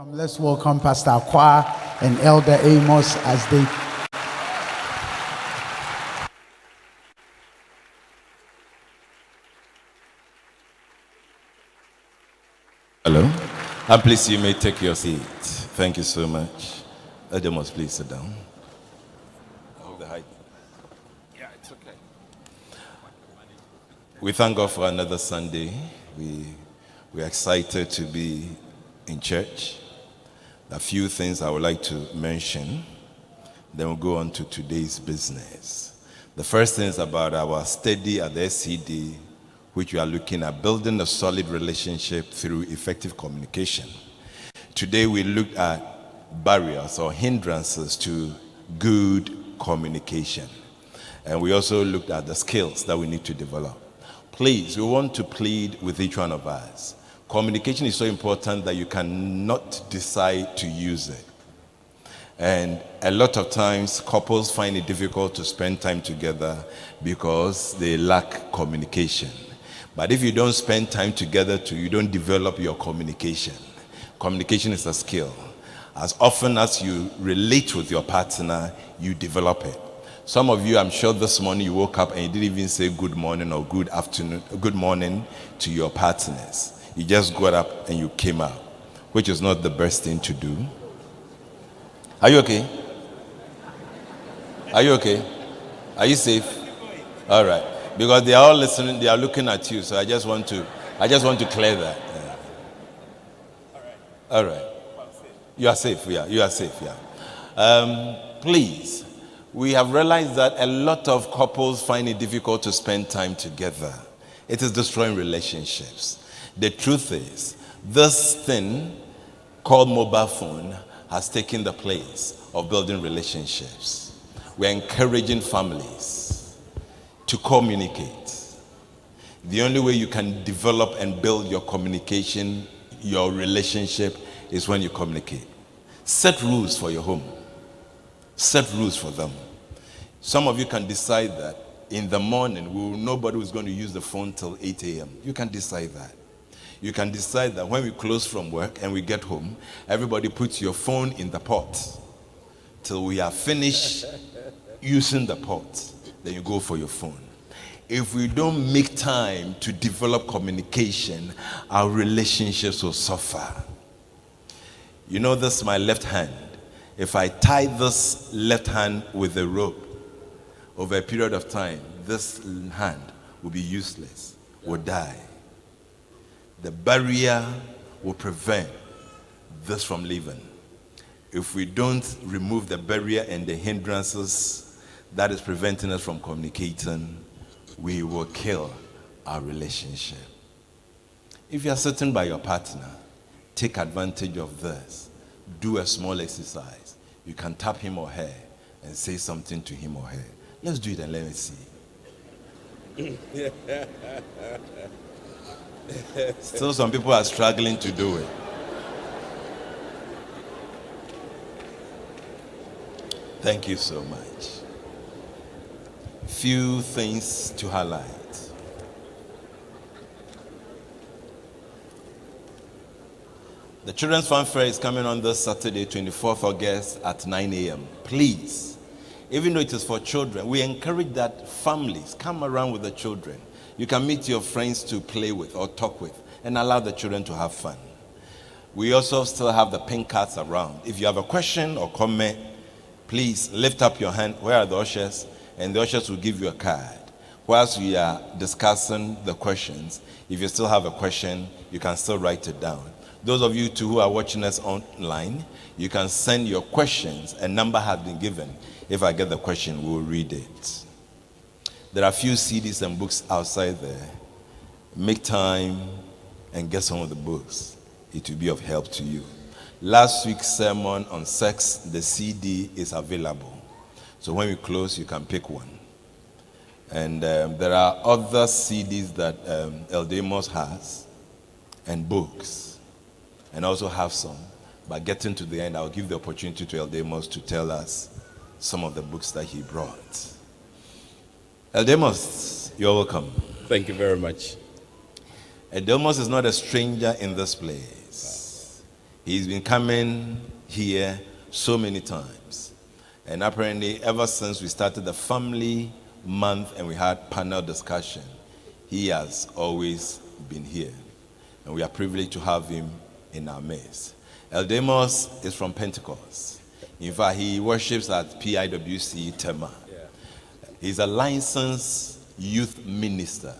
Let's welcome Pastor Akwa and Elder Amos as they. Hello. And please, you may take your seat. Thank you so much. Elder Amos, please sit down. I hope the height. Yeah, it's okay. We thank God for another Sunday. We're excited to be in church. A few things I would like to mention. Then we'll go on to today's business. The first thing is about our study at the SCD, which we are looking at building a solid relationship through effective communication. Today we looked at barriers or hindrances to good communication. And we also looked at the skills that we need to develop. Please, we want to plead with each one of us. Communication is so important that you cannot decide to use it. And a lot of times, couples find it difficult to spend time together because they lack communication. But if you don't spend time together, you don't develop your communication. Communication is a skill. As often as you relate with your partner, you develop it. Some of you, I'm sure this morning you woke up and you didn't even say good morning or good afternoon, good morning to your partners. You just got up and you came out, which is not the best thing to do. Are you okay? Are you okay? Are you safe? All right. Because they are all listening, they are looking at you, so I just want to clear that. Yeah. All right. You are safe, yeah. You are safe, yeah. Please, we have realized that a lot of couples find it difficult to spend time together. It is destroying relationships. The truth is, this thing called mobile phone has taken the place of building relationships. We're encouraging families to communicate. The only way you can develop and build your communication, your relationship, is when you communicate. Set rules for your home. Set rules for them. Some of you can decide that in the morning, nobody is going to use the phone till 8 a.m. You can decide that. You can decide that when we close from work and we get home, everybody puts your phone in the pot till we are finished using the pot. Then you go for your phone. If we don't make time to develop communication, our relationships will suffer. You know, this is my left hand. If I tie this left hand with a rope, over a period of time, this hand will be useless, will die. The barrier will prevent this from leaving. If we don't remove the barrier and the hindrances that is preventing us from communicating, we will kill our relationship. If you are sitting by your partner, take advantage of this. Do a small exercise. You can tap him or her and say something to him or her. Let's do it and let me see. Still, some people are struggling to do it. Thank you so much. Few things to highlight. The Children's Fun Fair is coming on this Saturday, 24th August at 9 a.m. Please, even though it is for children, we encourage that families come around with the children. You can meet your friends to play with or talk with and allow the children to have fun. We also still have the pink cards around. If you have a question or comment, please lift up your hand. Where are the ushers? And the ushers will give you a card. Whilst we are discussing the questions, if you still have a question, you can still write it down. Those of you too who are watching us online, you can send your questions. A number has been given. If I get the question, we'll read it. There are a few CDs and books outside there. Make time and get some of the books. It will be of help to you. Last week's sermon on sex, the CD is available. So when we close, you can pick one. And there are other CDs that Elder Amos has and books. And I also have some. But getting to the end, I'll give the opportunity to Elder Amos to tell us some of the books that he brought. Elder Amos, you're welcome. Thank you very much. Elder Amos is not a stranger in this place. He's been coming here so many times. And apparently, ever since we started the family month and we had panel discussion, he has always been here. And we are privileged to have him in our midst. Eldemos is from Pentecost. In fact, he worships at PIWC Tema. He's a licensed youth minister,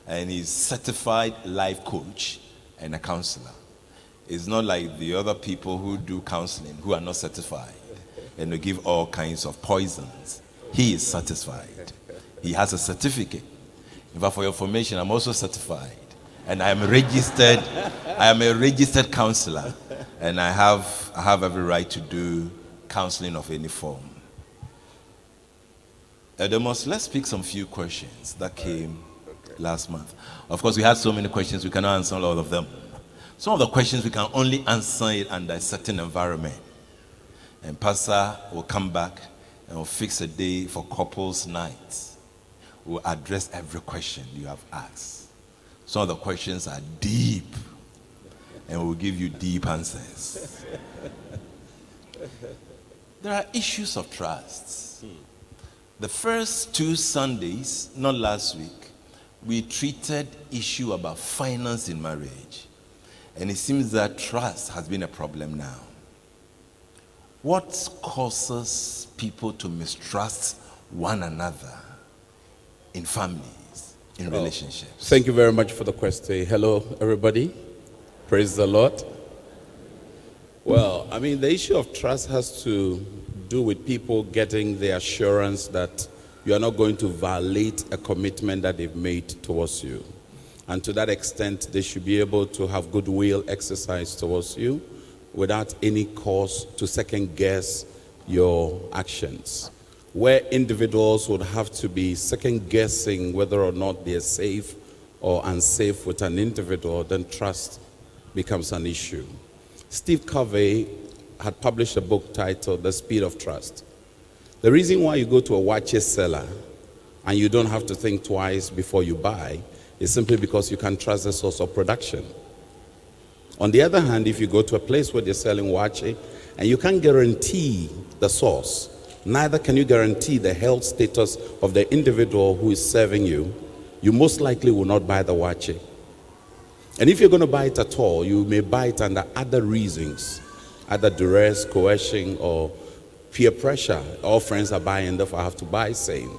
and he's certified life coach and a counselor. It's not like the other people who do counseling who are not certified and they give all kinds of poisons. He is certified. He has a certificate. In fact, for your information, I'm also certified. And I am registered. I am a registered counselor, and I have every right to do counseling of any form. Eldemos, let's pick some few questions that came last month. Of course, we had so many questions, we cannot answer all of them. Some of the questions we can only answer it under a certain environment. And Pastor will come back and will fix a day for couples nights. We'll address every question you have asked. Some of the questions are deep, and we'll give you deep answers. There are issues of trust. The first 2 Sundays, not last week, we treated issue about finance in marriage. And it seems that trust has been a problem now. What causes people to mistrust one another in families, in relationships? Thank you very much for the question. Hello, everybody. Praise the Lord. Well, I mean, the issue of trust has to do with people getting the assurance that you are not going to violate a commitment that they've made towards you. And to that extent, they should be able to have goodwill exercised towards you without any cause to second guess your actions. Where individuals would have to be second guessing whether or not they're safe or unsafe with an individual, then trust becomes an issue. Steve Covey had published a book titled The Speed of Trust. The reason why you go to a watch seller and you don't have to think twice before you buy is simply because you can trust the source of production. On the other hand, if you go to a place where they're selling watches and you can't guarantee the source, neither can you guarantee the health status of the individual who is serving you, you most likely will not buy the watch. And if you're going to buy it at all, you may buy it under other reasons, either duress, coercion, or peer pressure. All friends are buying, therefore I have to buy same.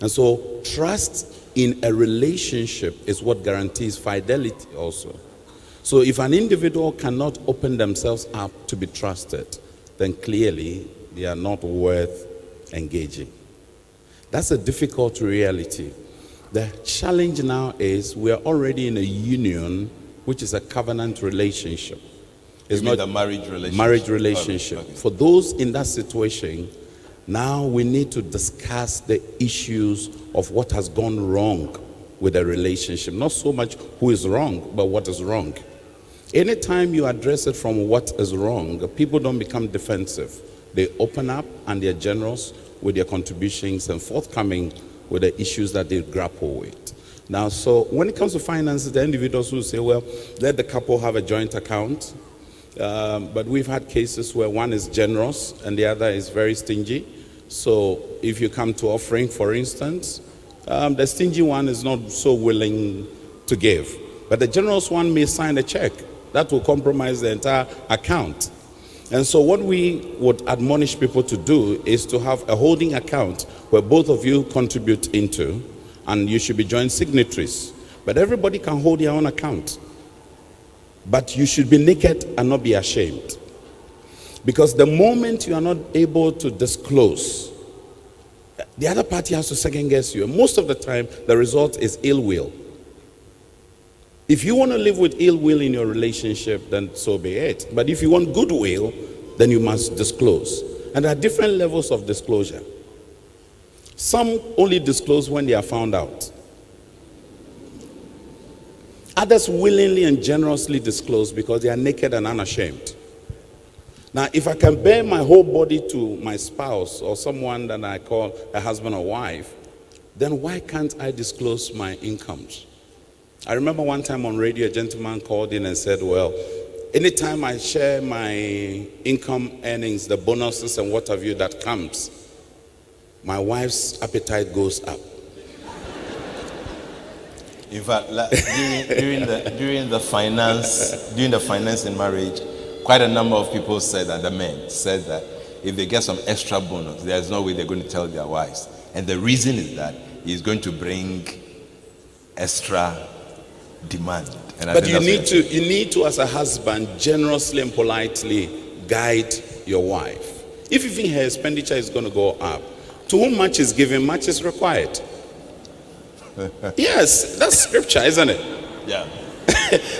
And so trust in a relationship is what guarantees fidelity also. So if an individual cannot open themselves up to be trusted, then clearly they are not worth engaging. That's a difficult reality. The challenge now is we are already in a union, which is a covenant relationship. It's not a marriage relationship. Marriage relationship. Okay. For those in that situation, now we need to discuss the issues of what has gone wrong with the relationship. Not so much who is wrong, but what is wrong. Anytime you address it from what is wrong, people don't become defensive. They open up and they're generous with their contributions and forthcoming with the issues that they grapple with. Now, so when it comes to finances, the individuals who say, well, let the couple have a joint account. But we've had cases where one is generous and the other is very stingy. So if you come to offering, for instance, the stingy one is not so willing to give. But the generous one may sign a check. That will compromise the entire account. And so what we would admonish people to do is to have a holding account where both of you contribute into, and you should be joint signatories. But everybody can hold their own account. But you should be naked and not be ashamed. Because the moment you are not able to disclose, the other party has to second guess you. And most of the time, the result is ill will. If you want to live with ill will in your relationship, then so be it. But if you want goodwill, then you must disclose. And there are different levels of disclosure. Some only disclose when they are found out. Others willingly and generously disclose because they are naked and unashamed. Now, if I can bear my whole body to my spouse or someone that I call a husband or wife, then why can't I disclose my incomes? I remember one time on radio, a gentleman called in and said, well, Anytime I share my income earnings, the bonuses and what have you that comes, my wife's appetite goes up. In fact, during the finance in marriage, quite a number of people said that, the men said that if they get some extra bonus, there's no way they're going to tell their wives. And the reason is that he's going to bring extra demand. And but you need to, as a husband, generously and politely guide your wife. If even her expenditure is going to go up, to whom much is given, much is required. Yes, that's scripture, isn't it? Yeah.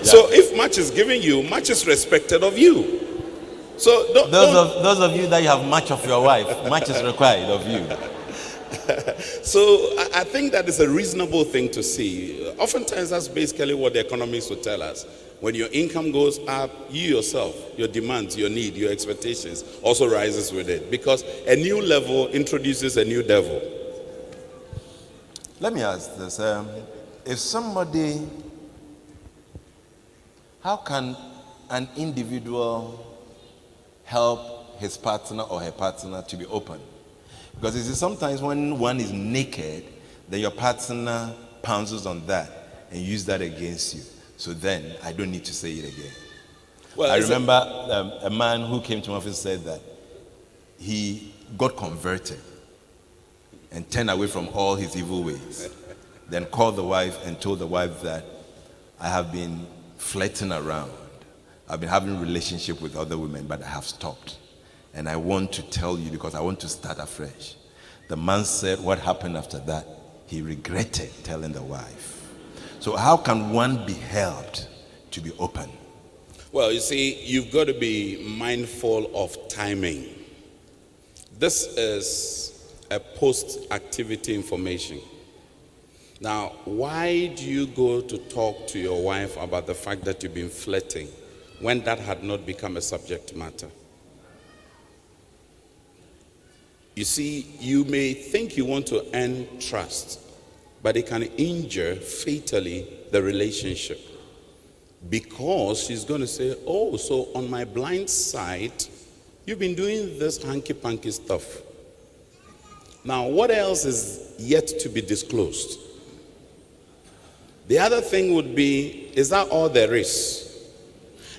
So if much is given you, much is respected of you. So those of you that you have much of your wife, much is required of you. So I think that is a reasonable thing to see. Oftentimes that's basically what the economists will tell us. When your income goes up, you yourself, your demands, your need, your expectations also rises with it. Because a new level introduces a new devil. Let me ask this. If somebody, how can an individual help his partner or her partner to be open? Because you see, sometimes when one is naked, then your partner pounces on that and use that against you. So then I don't need to say it again. Well, I remember a man who came to my office said that he got converted and turned away from all his evil ways. Then called the wife and told the wife that I have been flirting around. I've been having a relationship with other women, but I have stopped. And I want to tell you because I want to start afresh. The man said what happened after that, he regretted telling the wife. So how can one be helped to be open? Well, you see, you've got to be mindful of timing. This is a post-activity information. Now, why do you go to talk to your wife about the fact that you've been flirting when that had not become a subject matter? You see, you may think you want to earn trust, but it can injure fatally the relationship. Because she's going to say, oh, so on my blind side, you've been doing this hanky-panky stuff. Now, what else is yet to be disclosed? The other thing would be, is that all there is?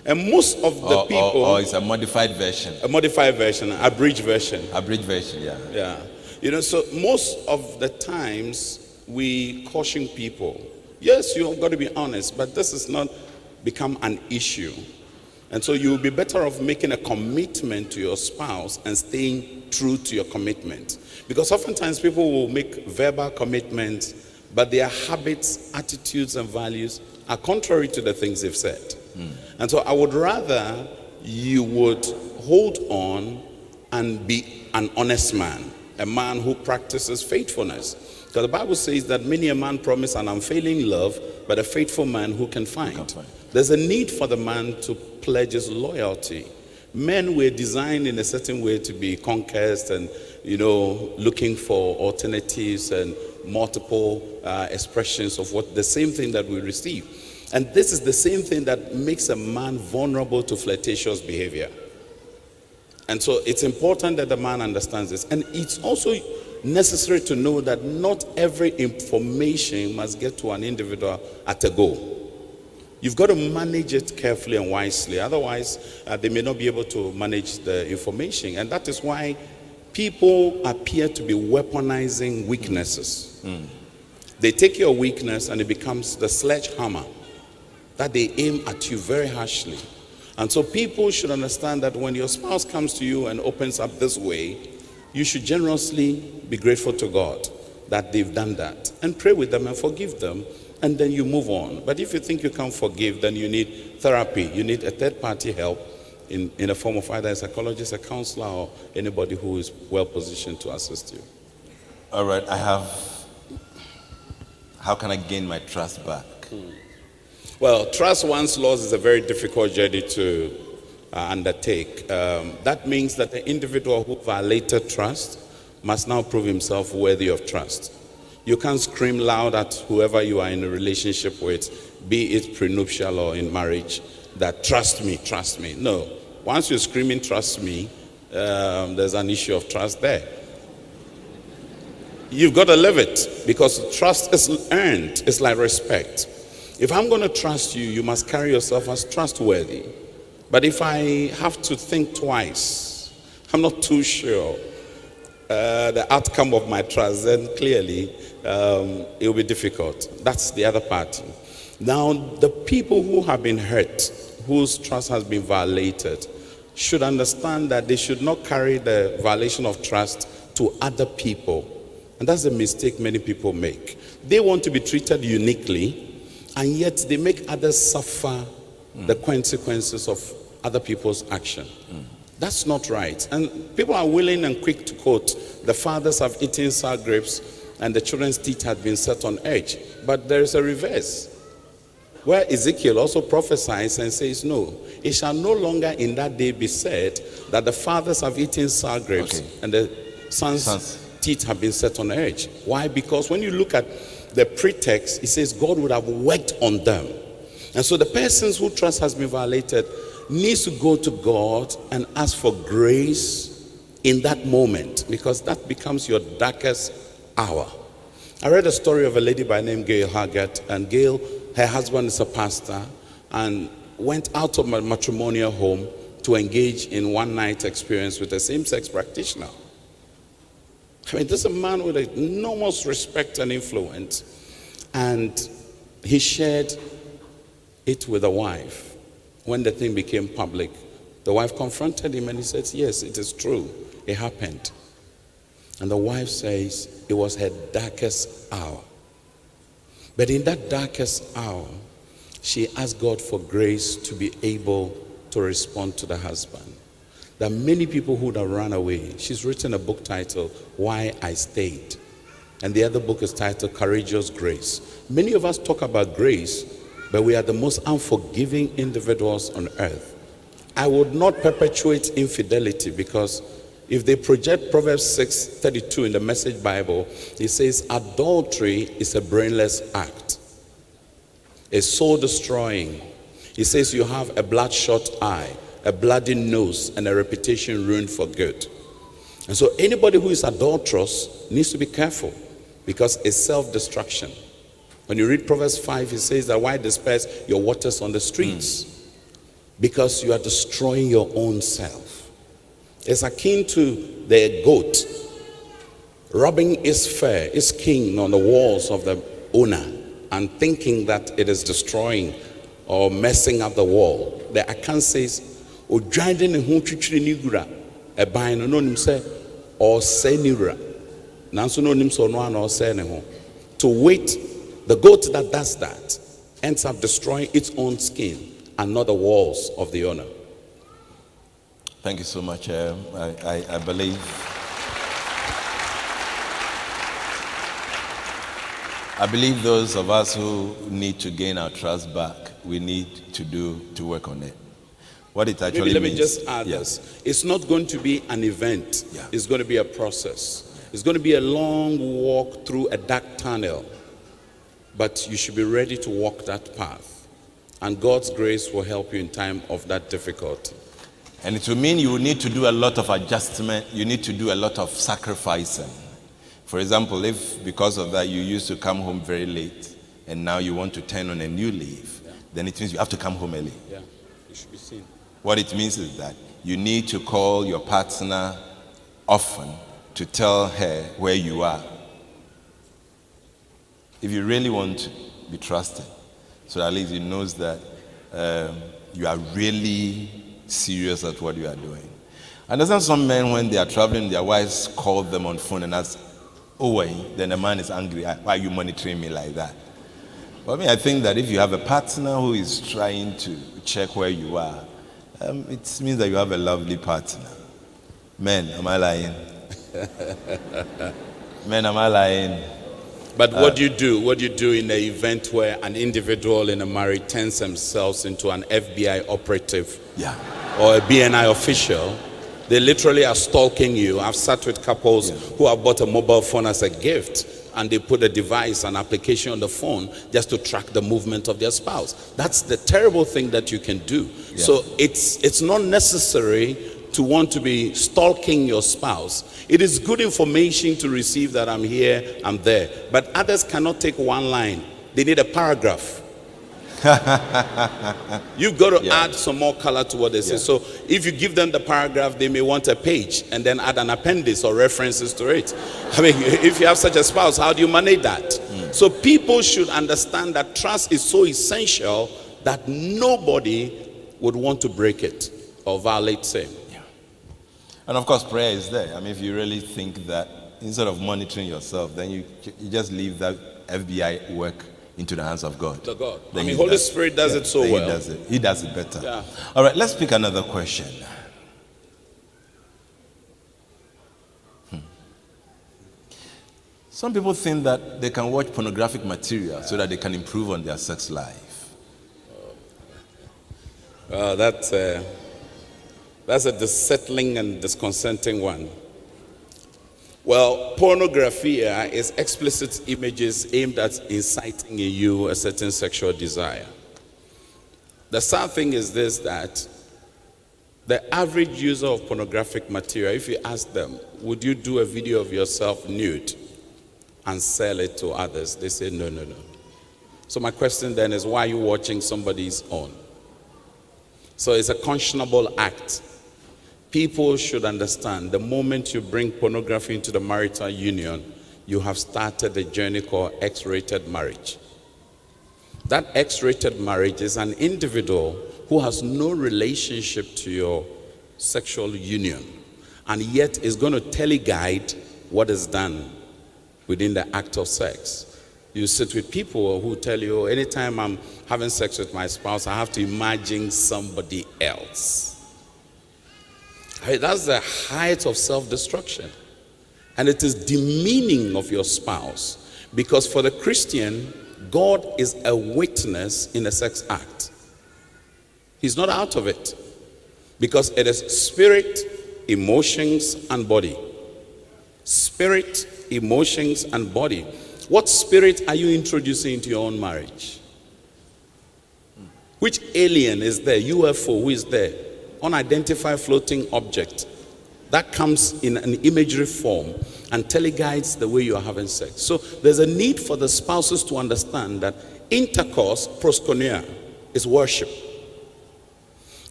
And most of the people... Or it's a modified version. A modified version, an abridged version. Abridged version, yeah. Yeah. You know, so most of the times we caution people, yes, you've got to be honest, but this has not become an issue. And so you'll be better off making a commitment to your spouse and staying true to your commitment. Because oftentimes people will make verbal commitments, but their habits, attitudes, and values are contrary to the things they've said. And so I would rather you would hold on and be an honest man, a man who practices faithfulness. Because the Bible says that many a man promise an unfailing love, but a faithful man who can find. There's a need for the man to pledge his loyalty. Men were designed in a certain way to be conquered and, looking for alternatives and multiple expressions of what the same thing that we receive. And this is the same thing that makes a man vulnerable to flirtatious behavior. And so it's important that the man understands this. And it's also necessary to know that not every information must get to an individual at a go. You've got to manage it carefully and wisely. Otherwise, they may not be able to manage the information. And that is why people appear to be weaponizing weaknesses. They take your weakness and it becomes the sledgehammer that they aim at you very harshly. And so people should understand that when your spouse comes to you and opens up this way, you should generously be grateful to God that they've done that. And pray with them and forgive them, and then you move on. But if you think you can't forgive, then you need therapy. You need a third-party help in the form of either a psychologist, a counselor, or anybody who is well-positioned to assist you. All right, how can I gain my trust back? Well, trust once lost is a very difficult journey to undertake. That means that the individual who violated trust must now prove himself worthy of trust. You can't scream loud at whoever you are in a relationship with, be it prenuptial or in marriage, that trust me, trust me. No. Once you're screaming, trust me, there's an issue of trust there. You've got to live it, because trust is earned. It's like respect. If I'm going to trust you, you must carry yourself as trustworthy. But if I have to think twice, I'm not too sure the outcome of my trust, then clearly it will be difficult. That's the other part. Now, the people who have been hurt, whose trust has been violated, should understand that they should not carry the violation of trust to other people. And that's a mistake many people make. They want to be treated uniquely, and yet they make others suffer the consequences of other people's action. That's not right. And people are willing and quick to quote, the fathers have eaten sour grapes and the children's teeth had been set on edge. But there is a reverse, where Ezekiel also prophesies and says, no, it shall no longer in that day be said that the fathers have eaten sour grapes and the sons' teeth have been set on edge. Why? Because when you look at the pretext, it says God would have worked on them. And so the persons whose trust has been violated needs to go to God and ask for grace in that moment, because that becomes your darkest hour. I read a story of a lady by the name Gail Haggett, and Gail, her husband is a pastor, and went out of a matrimonial home to engage in one-night experience with a same-sex practitioner. I mean, this is a man with enormous respect and influence, and he shared it with the wife. When the thing became public, the wife confronted him and he said, yes, it is true, it happened. And the wife says it was her darkest hour. But in that darkest hour, she asked God for grace to be able to respond to the husband. There are many people who would have run away. She's written a book titled, Why I Stayed. And the other book is titled, Courageous Grace. Many of us talk about grace, but we are the most unforgiving individuals on earth. I would not perpetuate infidelity, because if they project Proverbs 6:32 in the Message Bible, it says adultery is a brainless act. It's soul destroying. It says you have a bloodshot eye, a bloody nose, and a reputation ruined for good. And so anybody who is adulterous needs to be careful, because it's self-destruction. When you read Proverbs 5, it says that why disperse your waters on the streets? Because you are destroying your own self. It's akin to the goat rubbing its fur, its skin on the walls of the owner, and thinking that it is destroying or messing up the wall. The Akan says, "Ojade ne ho twitwiri ni gura, eban no nim se or se ni gura. Nanso no nim so no ana or se ne ho." To wait, the goat that does that ends up destroying its own skin and not the walls of the owner. Thank you so much. I believe those of us who need to gain our trust back, we need to work on it. What it actually Let means. me just add this. It's not going to be an event. It's going to be a process. It's going to be a long walk through a dark tunnel. But you should be ready to walk that path. And God's grace will help you in time of that difficulty. And it will mean you will need to do a lot of adjustment. You need to do a lot of sacrificing. For example, if because of that you used to come home very late and now you want to turn on a new leaf, then it means you have to come home early. Yeah, you should be seen. What it means is that you need to call your partner often to tell her where you are. If you really want to be trusted, so at least he knows that you are really serious at what you are doing. I understand some men, when they are traveling, their wives call them on phone and ask, "Oh, wait," then the man is angry. "Why are you monitoring me like that?" But I think that if you have a partner who is trying to check where you are, it means that you have a lovely partner. Men, am I lying? Men, am I lying? But what do you do? What do you do in the event where an individual in a marriage turns themselves into an FBI operative or a BNI official? They literally are stalking you. I've sat with couples who have bought a mobile phone as a gift, and they put a device, an application on the phone just to track the movement of their spouse. That's the terrible thing that you can do. Yeah. So it's not necessary to want to be stalking your spouse. It is good information to receive that I'm here, I'm there. But others cannot take one line. They need a paragraph. You've got to add some more color to what they say. So if you give them the paragraph, they may want a page and then add an appendix or references to it. I mean, if you have such a spouse, how do you manage that? So people should understand that trust is so essential that nobody would want to break it or violate same. And of course, prayer is there. I mean, if you really think that instead of monitoring yourself, then you just leave that FBI work into the hands of God. To God. Then I mean, Holy Spirit does it so well. He does it better. Yeah. All right, let's pick another question. Some people think that they can watch pornographic material so that they can improve on their sex life. That's a dissettling and disconcerting one. Well, pornography is explicit images aimed at inciting in you a certain sexual desire. The sad thing is this, that the average user of pornographic material, if you ask them, would you do a video of yourself nude and sell it to others? They say, no. So my question then is, why are you watching somebody's own? So it's a conscionable act. People should understand the moment you bring pornography into the marital union, you have started a journey called X-rated marriage. That X-rated marriage is an individual who has no relationship to your sexual union and yet is going to teleguide what is done within the act of sex. You sit with people who tell you, anytime I'm having sex with my spouse, I have to imagine somebody else. That's the height of self-destruction. And it is demeaning of your spouse. Because for the Christian, God is a witness in a sex act. He's not out of it. Because it is spirit, emotions, and body. Spirit, emotions, and body. What spirit are you introducing into your own marriage? Which alien is there? UFO, who is there? Unidentified floating object that comes in an imagery form and teleguides the way you are having sex. So there's a need for the spouses to understand that intercourse, proskonia, is worship.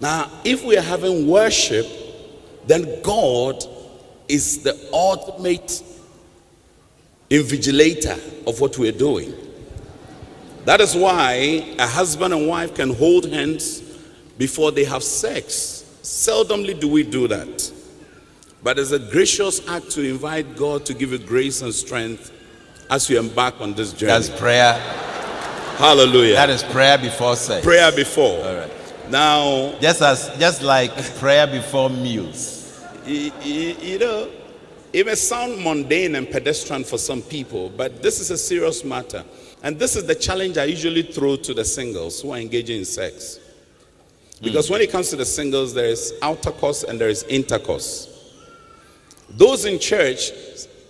Now, if we are having worship, then God is the ultimate invigilator of what we're doing. That is why a husband and wife can hold hands before they have sex. Seldomly do we do that. But it's a gracious act to invite God to give you grace and strength as you embark on this journey. That's prayer. Hallelujah. That is prayer before sex. Prayer before. All right. Now, just like prayer before meals. you know, it may sound mundane and pedestrian for some people, but this is a serious matter. And this is the challenge I usually throw to the singles who are engaging in sex. Because when it comes to the singles, there is outer course and there is intercourse. Those in church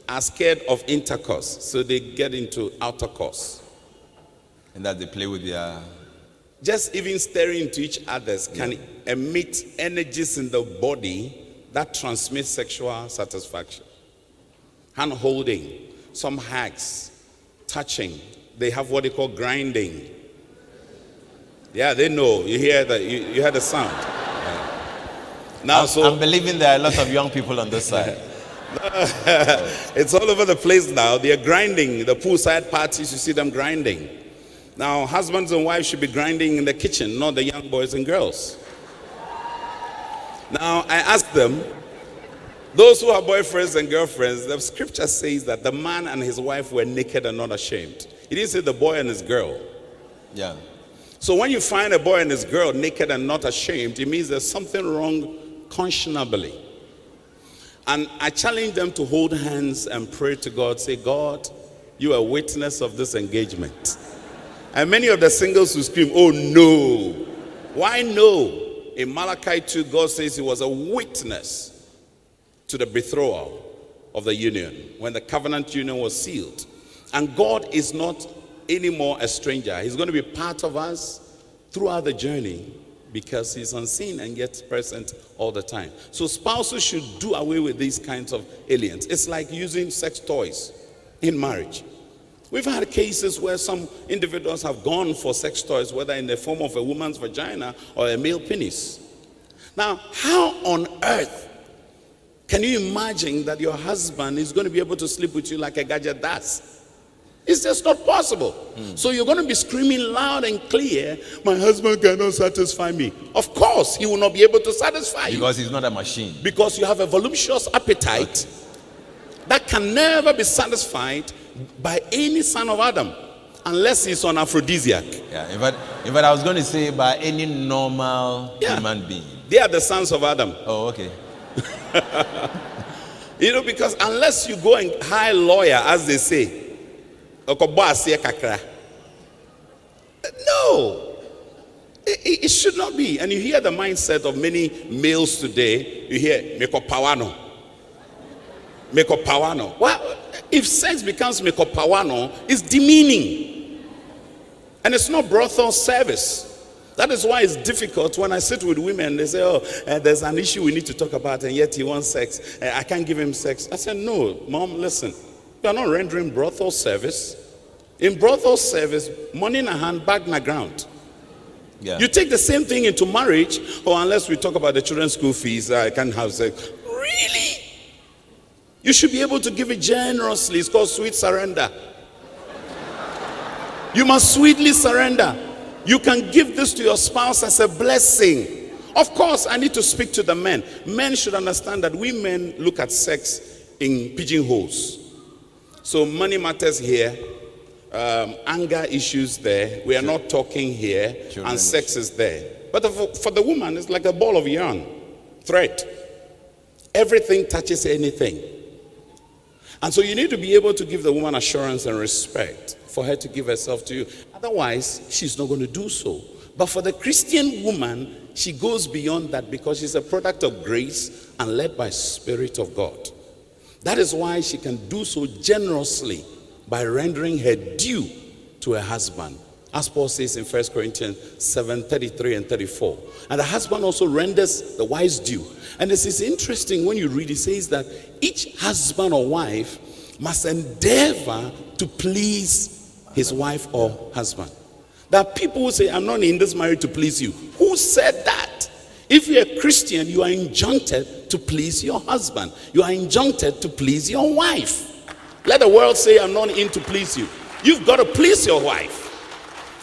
are scared of intercourse, so they get into outer course. And that they play with their... Just even staring into each other can emit energies in the body that transmit sexual satisfaction. Hand holding, some hugs, touching. They have what they call grinding. Yeah, they know. You hear that? You hear the sound. Now, I'm believing there are a lot of young people on this side. It's all over the place now. They are grinding. The poolside parties, you see them grinding. Now, husbands and wives should be grinding in the kitchen, not the young boys and girls. Now, I ask them, those who are boyfriends and girlfriends, the scripture says that the man and his wife were naked and not ashamed. It didn't say the boy and his girl. Yeah. So when you find a boy and his girl naked and not ashamed, it means there's something wrong conscionably. And I challenge them to hold hands and pray to God, say, God, you are a witness of this engagement. And many of the singles who scream, oh no. Why no? In Malachi 2, God says he was a witness to the betrothal of the union, when the covenant union was sealed. And God is not anymore a stranger. He's going to be part of us throughout the journey because he's unseen and yet present all the time. So spouses should do away with these kinds of aliens. It's like using sex toys in marriage. We've had cases where some individuals have gone for sex toys, whether in the form of a woman's vagina or a male penis. Now, how on earth can you imagine that your husband is going to be able to sleep with you like a gadget does? It's just not possible. So you're going to be screaming loud and clear, my husband cannot satisfy me. Of course, he will not be able to satisfy you. Because he's not a machine. Because you have a voluptuous appetite that can never be satisfied by any son of Adam, unless he's on aphrodisiac. Yeah, in fact, I was going to say by any normal human being. They are the sons of Adam. Oh, okay. You know, because unless you go and hire a lawyer, as they say, no, it should not be. And you hear the mindset of many males today. You hear mekopawano. Well, if sex becomes mekopawano, it's demeaning, and it's not brothel service. That is why it's difficult when I sit with women. They say, oh, there's an issue we need to talk about, and yet he wants sex. I can't give him sex. I said, no, mom, listen. You are not rendering brothel service. In brothel service, money in a hand, bag in the ground. Yeah. You take the same thing into marriage, or unless we talk about the children's school fees, I can't have sex. Really? You should be able to give it generously. It's called sweet surrender. You must sweetly surrender. You can give this to your spouse as a blessing. Of course, I need to speak to the men. Men should understand that we men look at sex in pigeonholes. So money matters here, anger issues there. We are not talking here, and sex is there. But for the woman, it's like a ball of yarn, thread. Everything touches anything. And so you need to be able to give the woman assurance and respect for her to give herself to you. Otherwise, she's not going to do so. But for the Christian woman, she goes beyond that because she's a product of grace and led by Spirit of God. That is why she can do so generously by rendering her due to her husband. As Paul says in 1 Corinthians 7:33 and 34. And the husband also renders the wife's due. And this is interesting when you read, it says that each husband or wife must endeavor to please his wife or husband. There are people who say, I'm not in this marriage to please you. Who said that? If you're a Christian, you are injuncted to please your husband. You are injuncted to please your wife. Let the world say, I'm not in to please you. You've got to please your wife.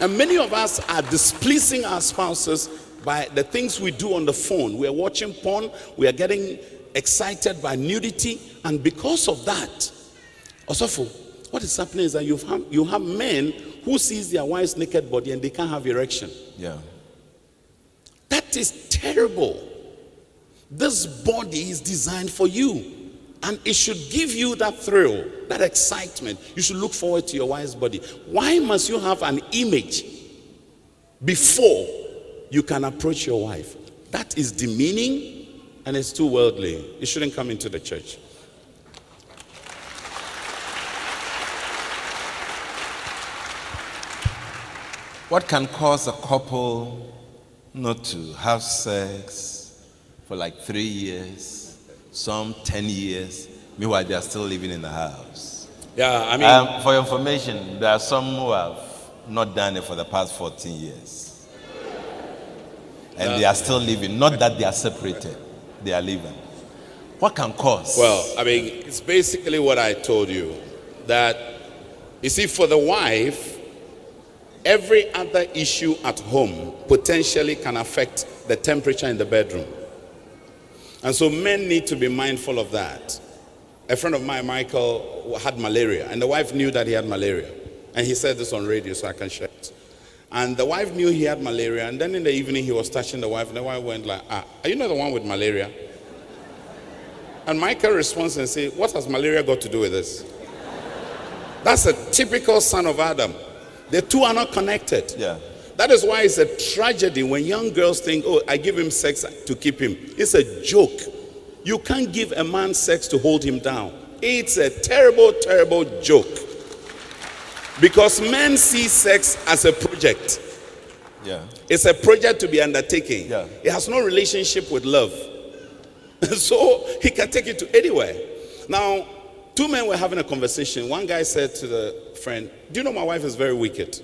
And many of us are displeasing our spouses by the things we do on the phone. We are watching porn. We are getting excited by nudity. And because of that, also, what is happening is that you have men who sees their wife's naked body and they can't have erection. Yeah. That is terrible. This body is designed for you. And it should give you that thrill, that excitement. You should look forward to your wife's body. Why must you have an image before you can approach your wife? That is demeaning and it's too worldly. It shouldn't come into the church. What can cause a couple not to have sex for like 3 years? Some 10 years, meanwhile they are still living in the house. Yeah, I mean, for your information, there are some who have not done it for the past 14 years. And they are still living. Not that they are separated, they are living. What can cause? Well, I mean, it's basically what I told you. That, you see, for the wife, every other issue at home potentially can affect the temperature in the bedroom. And so men need to be mindful of that. A friend of mine, Michael, had malaria, and the wife knew that he had malaria. And he said this on radio, so I can share it. And the wife knew he had malaria, and then in the evening he was touching the wife, and the wife went like, are you not the one with malaria? And Michael responds and says, what has malaria got to do with this? That's a typical son of Adam. The two are not connected. Yeah. That is why it's a tragedy when young girls think, oh, I give him sex to keep him. It's a joke. You can't give a man sex to hold him down. It's a terrible, terrible joke. Because men see sex as a project. Yeah. It's a project to be undertaken. Yeah. It has no relationship with love. So he can take it to anywhere. Now, two men were having a conversation. One guy said to the friend, "Do you know my wife is very wicked?"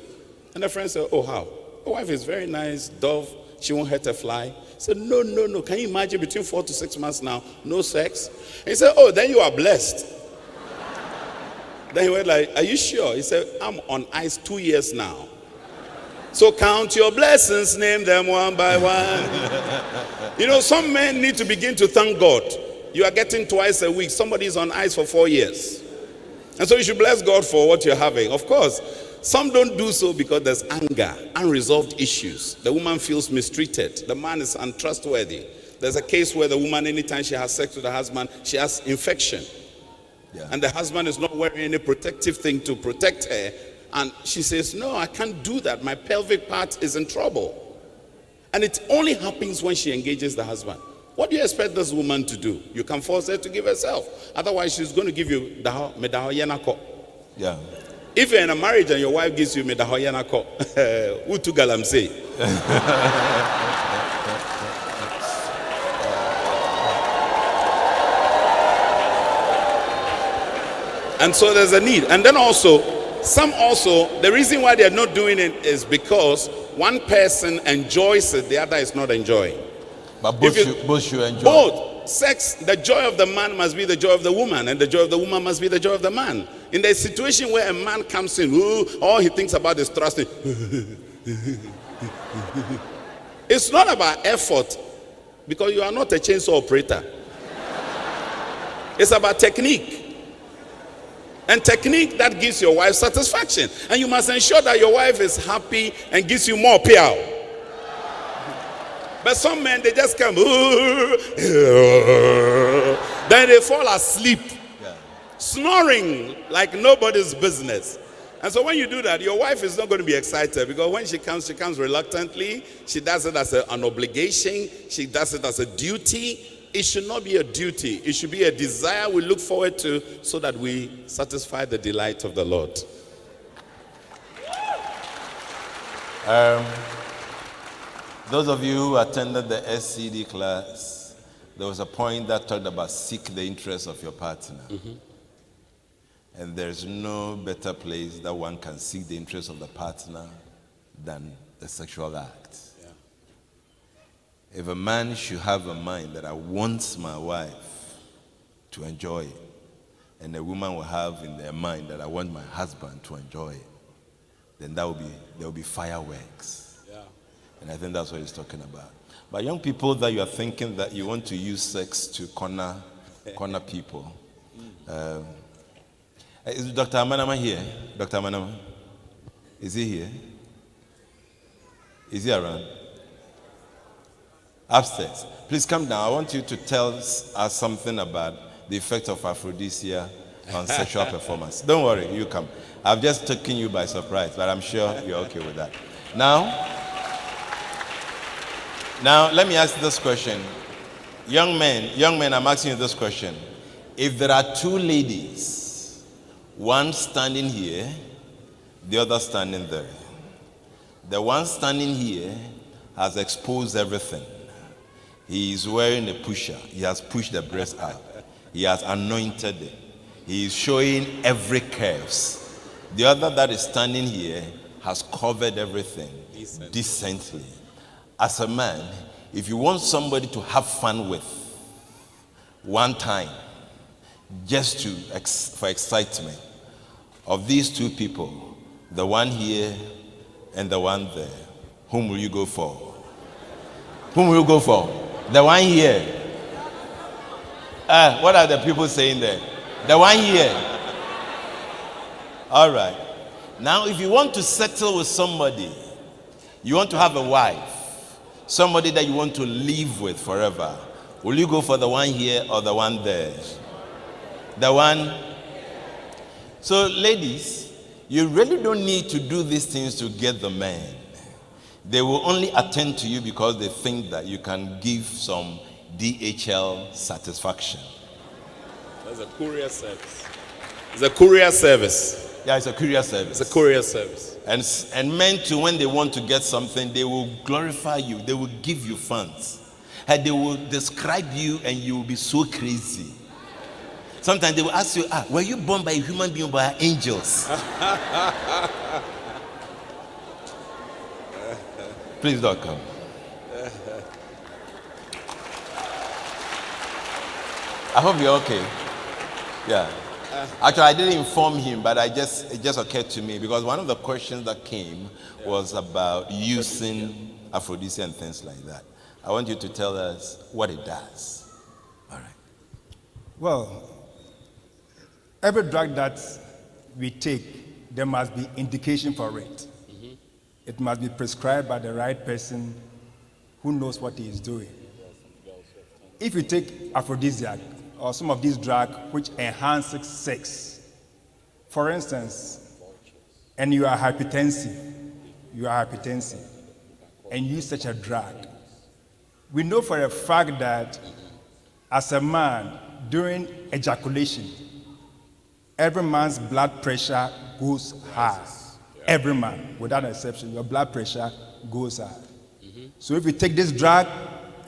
And the friend said, "Oh, how?" "My wife is very nice, dove. She won't hurt a fly." He said, No. Can you imagine between 4 to 6 months now, no sex? And he said, "Oh, then you are blessed." Then he went like, "Are you sure?" He said, "I'm on ice 2 years now. So count your blessings, name them one by one." You know, some men need to begin to thank God. You are getting twice a week. Somebody is on ice for 4 years. And so you should bless God for what you're having. Of course, some don't do so because there's anger, unresolved issues. The woman feels mistreated. The man is untrustworthy. There's a case where the woman, anytime she has sex with her husband, she has infection. Yeah. And the husband is not wearing any protective thing to protect her. And she says, "No, I can't do that. My pelvic part is in trouble." And it only happens when she engages the husband. What do you expect this woman to do? You can force her to give herself. Otherwise, she's going to give you medahoyanako. Yeah. If you're in a marriage and your wife gives you medahoyanako, utu galamse. And so there's a need. And then also, the reason why they're not doing it is because one person enjoys it, the other is not enjoying. But both should enjoy. Both. Sex, the joy of the man must be the joy of the woman, and the joy of the woman must be the joy of the man. In the situation where a man comes in, all he thinks about is thrusting. It's not about effort, because you are not a chainsaw operator. It's about technique. And technique that gives your wife satisfaction. And you must ensure that your wife is happy and gives you more payout. But some men, they just come, then they fall asleep, snoring like nobody's business. And so when you do that, your wife is not going to be excited, because when she comes reluctantly. She does it as an obligation. She does it as a duty. It should not be a duty. It should be a desire we look forward to, so that we satisfy the delight of the Lord. Those of you who attended the SCD class, there was a point that talked about seek the interest of your partner. Mm-hmm. And there's no better place that one can seek the interest of the partner than the sexual act. Yeah. If a man should have a mind that I want my wife to enjoy it, and a woman will have in their mind that I want my husband to enjoy it, then there will be fireworks. And I think that's what he's talking about. But young people that you are thinking that you want to use sex to corner people. Is Dr. Amanama here? Dr. Amanama? Is he here? Is he around? Upstairs. Please come down. I want you to tell us something about the effect of aphrodisia on sexual performance. Don't worry, you come. I've just taken you by surprise, but I'm sure you're okay with that. Now, let me ask this question. Young men, I'm asking you this question. If there are two ladies, one standing here, the other standing there, the one standing here has exposed everything. He is wearing a pusher. He has pushed the breast up. He has anointed it. He is showing every curves. The other that is standing here has covered everything decently. As a man, if you want somebody to have fun with one time, just for excitement, of these two people, the one here and the one there, whom will you go for? Whom will you go for? The one here. What are the people saying there? The one here. All right. Now, if you want to settle with somebody, you want to have a wife, somebody that you want to live with forever, will you go for the one here or the one there? The one. So, ladies, you really don't need to do these things to get the man. They will only attend to you because they think that you can give some DHL satisfaction. That's a courier service. It's a courier service. Yeah, it's a courier service. It's a courier service. And men too, when they want to get something, they will glorify you. They will give you funds. And they will describe you and you will be so crazy. Sometimes they will ask you, were you born by a human being or by angels? Please don't come. I hope you're okay. Yeah. Actually, I didn't inform him, but it just occurred to me because one of the questions that came was about using aphrodisiac and things like that. I want you to tell us what it does. All right. Well, every drug that we take, there must be indication for it. It must be prescribed by the right person who knows what he is doing. If you take aphrodisiac or some of these drugs which enhance sex, for instance, and you are hypertensive, and use such a drug, we know for a fact that as a man, during ejaculation, every man's blood pressure goes high. Every man, without exception, your blood pressure goes high. So if you take this drug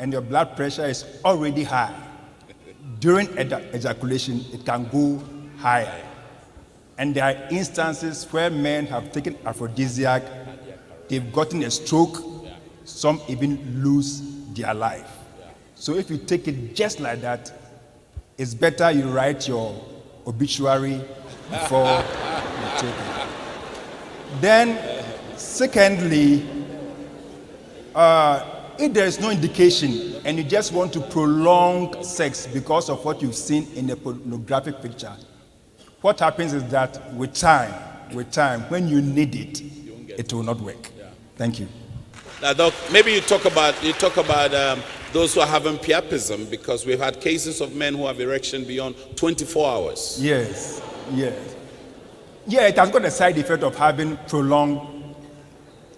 and your blood pressure is already high, during ejaculation, it can go higher. And there are instances where men have taken aphrodisiac, they've gotten a stroke, some even lose their life. So if you take it just like that, it's better you write your obituary before you take it. Then, secondly, if there is no indication and you just want to prolong sex because of what you've seen in the pornographic picture, what happens is that with time, when you need it, it will not work. Thank you. Now, Doc, maybe you talk about those who are having priapism, because we've had cases of men who have erection beyond 24 hours. Yes. Yeah, it has got a side effect of having prolonged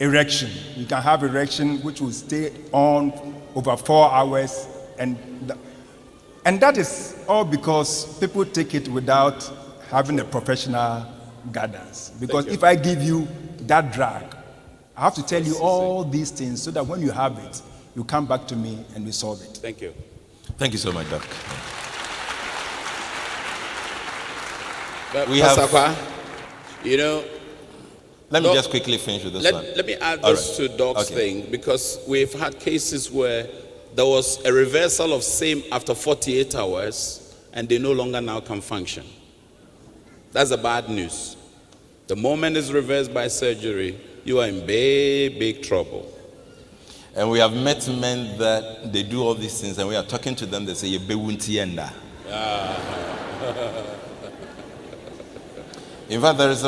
erection. You can have erection which will stay on over 4 hours, and that is all because people take it without having a professional guidance. Because if I give you that drug, I have to tell you all these things so that when you have it, you come back to me and we solve it. Thank you. Thank you so much, Doc. But We Pastor have- Kwa, you know, Let me Doc, just quickly finish with this one. let me add All this right. to Doc's Okay. thing, because we've had cases where there was a reversal of same after 48 hours and they no longer now can function. That's the bad news. The moment it's reversed by surgery, you are in big, big trouble. And we have met men that they do all these things, and we are talking to them, they say, "Yebewuntienda." In fact, there's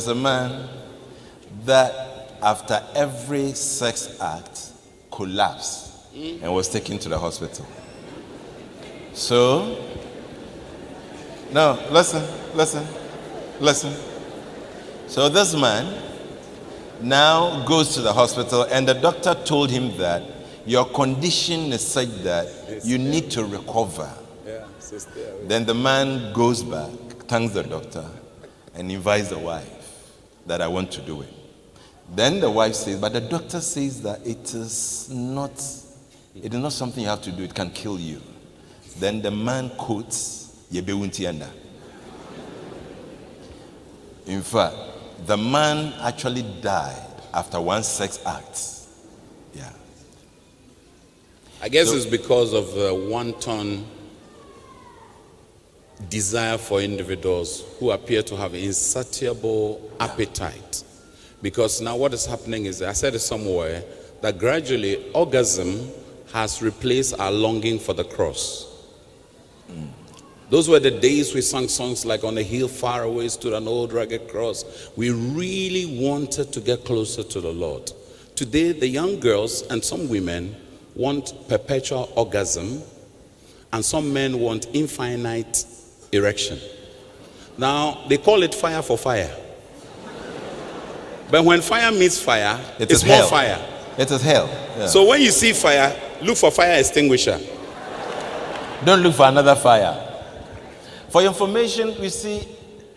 a man that after every sex act collapsed and was taken to the hospital. So, now listen. So this man now goes to the hospital, and the doctor told him that your condition is such that you need to recover. Then the man goes back, thanks the doctor, and invites the wife that I want to do it. Then the wife says, but the doctor says that it is not something you have to do, it can kill you. Then the man quotes Yebewuntienda. In fact, the man actually died after one sex act. Yeah. I guess it's because of the wanton desire for individuals who appear to have insatiable appetite. Because now what is happening is, I said it somewhere, that gradually orgasm has replaced our longing for the cross. Those were the days we sang songs like "On a hill far away stood an old rugged cross." We really wanted to get closer to the Lord. Today, the young girls and some women want perpetual orgasm, and some men want infinite erection. Now, they call it fire for fire. But when fire meets fire, it's more hell. fire. It is hell. Yeah. So when you see fire, look for fire extinguisher. Don't look for another fire. For your information, we see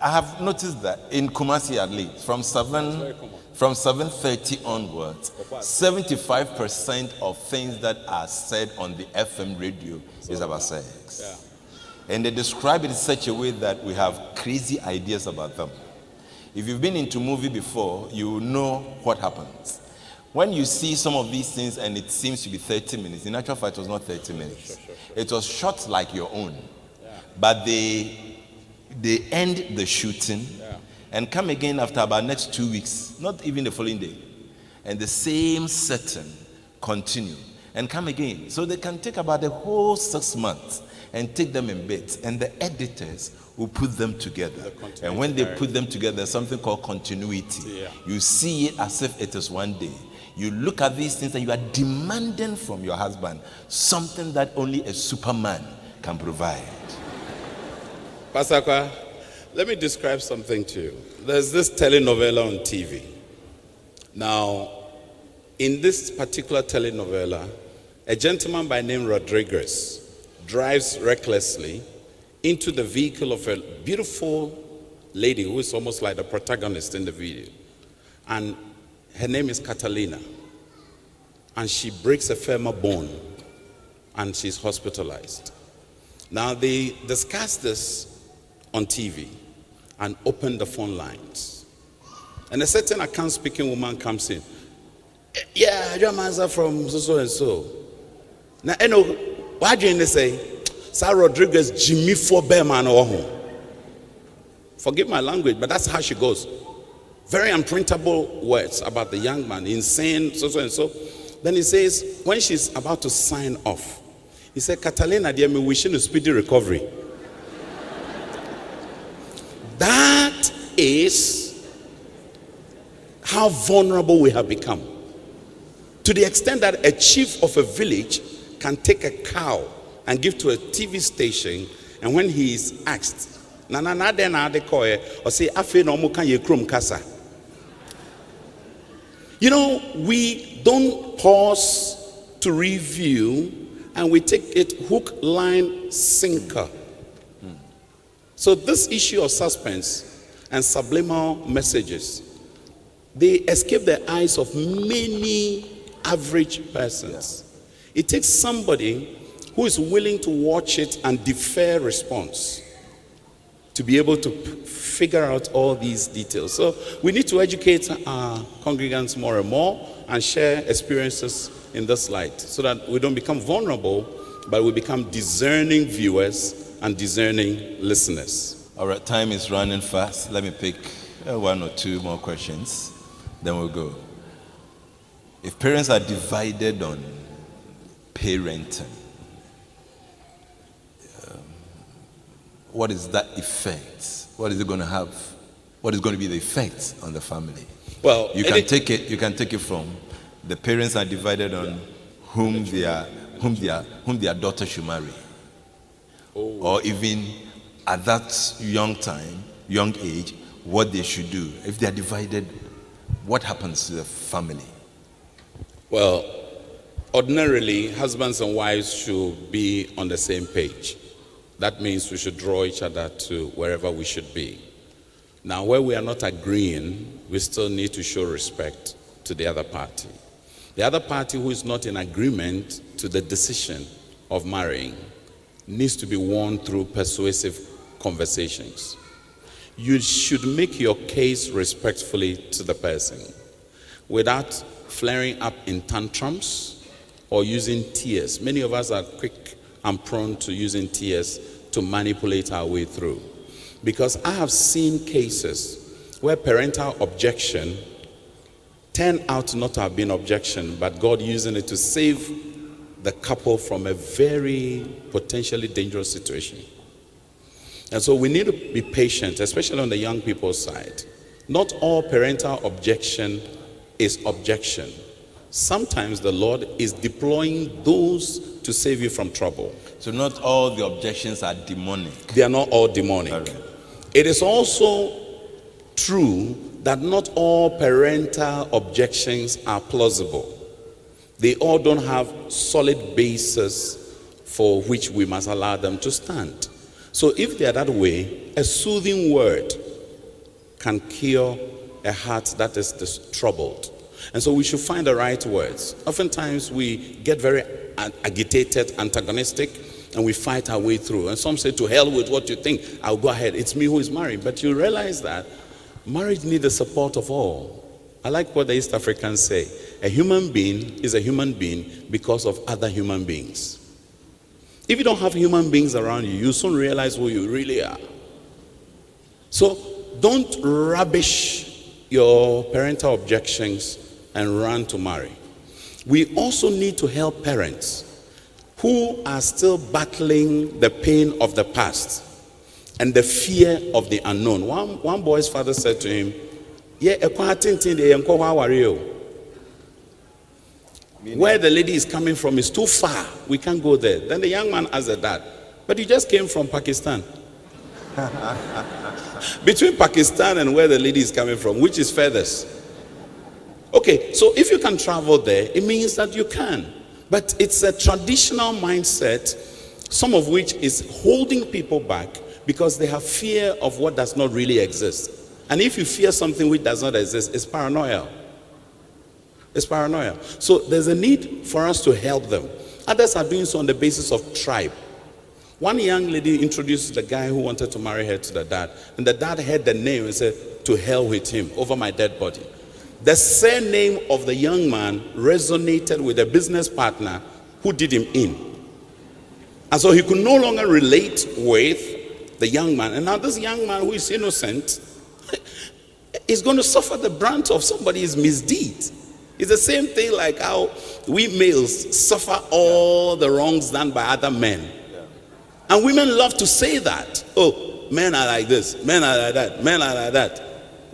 I have noticed that in Kumasi at least, from 7:30 onwards, 75% of things that are said on the FM radio is about sex. Yeah. And they describe it in such a way that we have crazy ideas about them. If you've been into movie before, you know what happens. When you see some of these things and it seems to be 30 minutes, in actual fact it was not 30 minutes. Sure. It was shot like your own. But they end the shooting and come again after about next 2 weeks, not even the following day. And the same setting continue and come again. So they can take about the whole 6 months and take them in bits. And the editors will put them together. And when they put them together, there's something called continuity. You see it as if it is one day. You look at these things and you are demanding from your husband something that only a superman can provide. Pastor Kwa, let me describe something to you. There's this telenovela on TV. Now, in this particular telenovela, a gentleman by name Rodriguez drives recklessly into the vehicle of a beautiful lady who is almost like the protagonist in the video. And her name is Catalina. And she breaks a femur bone and she's hospitalized. Now they discuss this on TV and open the phone lines. And a certain account speaking woman comes in. Yeah, your man's from so and so. Now, you know, why do you say, Sir Rodriguez, Jimmy for Bearman or home? Forgive my language, but that's how she goes. Very unprintable words about the young man, insane, so and so. Then he says, when she's about to sign off, he said, Catalina, dear, me wishing a speedy recovery. That is how vulnerable we have become. To the extent that a chief of a village can take a cow and give to a TV station, and when he is asked, or say, you know, we don't pause to review, and we take it hook, line, sinker. So this issue of suspense and subliminal messages, they escape the eyes of many average persons. It takes somebody who is willing to watch it and defer response to be able to figure out all these details. So we need to educate our congregants more and more and share experiences in this light so that we don't become vulnerable, but we become discerning viewers and discerning listeners. All right, time is running fast. Let me pick one or two more questions, then we'll go. If parents are divided on parenting, what is that effect? What is it going to have? What is going to be the effect on the family? Well, you can take it from the parents are divided on whom their daughter should marry. Or even at that young age, what they should do. If they are divided, what happens to the family? Well, ordinarily, husbands and wives should be on the same page. That means we should draw each other to wherever we should be. Now, where we are not agreeing, we still need to show respect to the other party. The other party who is not in agreement to the decision of marrying needs to be won through persuasive conversations. You should make your case respectfully to the person without flaring up in tantrums or using tears. Many of us are quick and prone to using tears to manipulate our way through. Because I have seen cases where parental objection turned out not to have been objection, but God using it to save the couple from a very potentially dangerous situation. And so we need to be patient, especially on the young people's side. Not all parental objection is objection. Sometimes the Lord is deploying those to save you from trouble. So not all the objections are demonic. They are not all demonic. All right. It is also true that not all parental objections are plausible. They all don't have solid basis for which we must allow them to stand. So if they are that way, a soothing word can cure a heart that is troubled. And so we should find the right words. Oftentimes we get very agitated, antagonistic, and we fight our way through. And some say, to hell with what you think, I'll go ahead. It's me who is married. But you realize that marriage needs the support of all. I like what the East Africans say. A human being is a human being because of other human beings. If you don't have human beings around you, you soon realize who you really are. So don't rubbish your parental objections and run to marry. We also need to help parents who are still battling the pain of the past and the fear of the unknown. One boy's father said to him, where the lady is coming from is too far. We can't go there. Then the young man asked the dad, but you just came from Pakistan. Between Pakistan and where the lady is coming from, which is furthest? Okay, so if you can travel there, it means that you can. But it's a traditional mindset, some of which is holding people back because they have fear of what does not really exist. And if you fear something which does not exist, it's paranoia. It's paranoia. So there's a need for us to help them. Others are doing so on the basis of tribe. One young lady introduced the guy who wanted to marry her to the dad. And the dad heard the name and said, to hell with him, over my dead body. The surname of the young man resonated with a business partner who did him in. And so he could no longer relate with the young man. And now this young man who is innocent is going to suffer the brunt of somebody's misdeed. It's the same thing like how we males suffer all the wrongs done by other men. And women love to say that. Oh, men are like this, men are like that, men are like that.